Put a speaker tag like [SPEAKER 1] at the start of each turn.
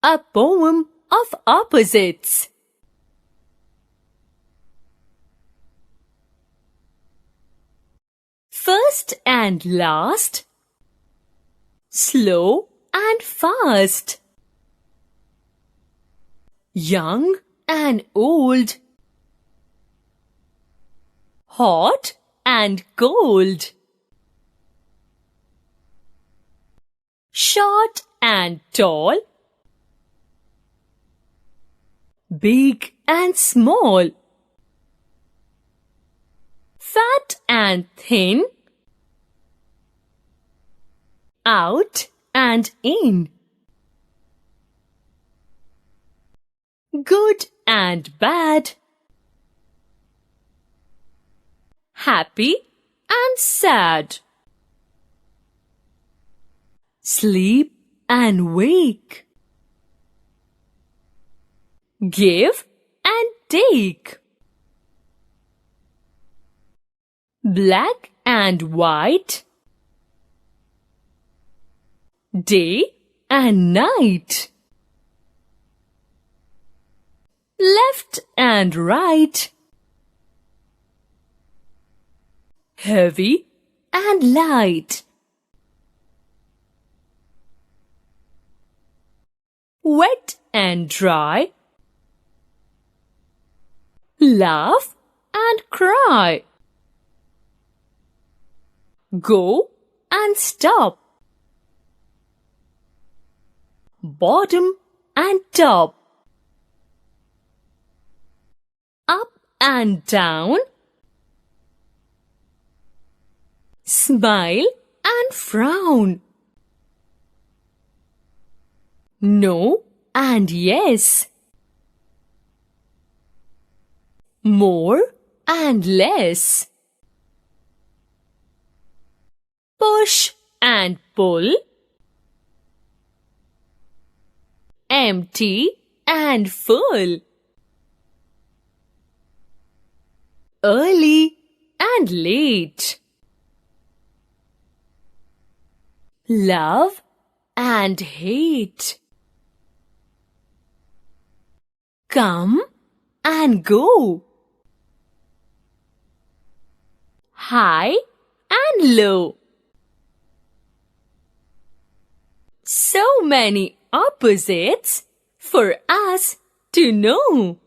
[SPEAKER 1] A poem of opposites. First and last, slow and fast, young and old, hot and cold, short and tall, big and small, fat and thin, out and in, good and bad, happy and sad, sleep and wake, give and take, black and white, day and night, left and right, heavy and light, wet and dry, laugh and cry, go and stop, bottom and top, up and down, smile and frown, no and yes, more and less, push and pull, empty and full, early and late, love and hate, come and go, high and low. So many opposites for us to know.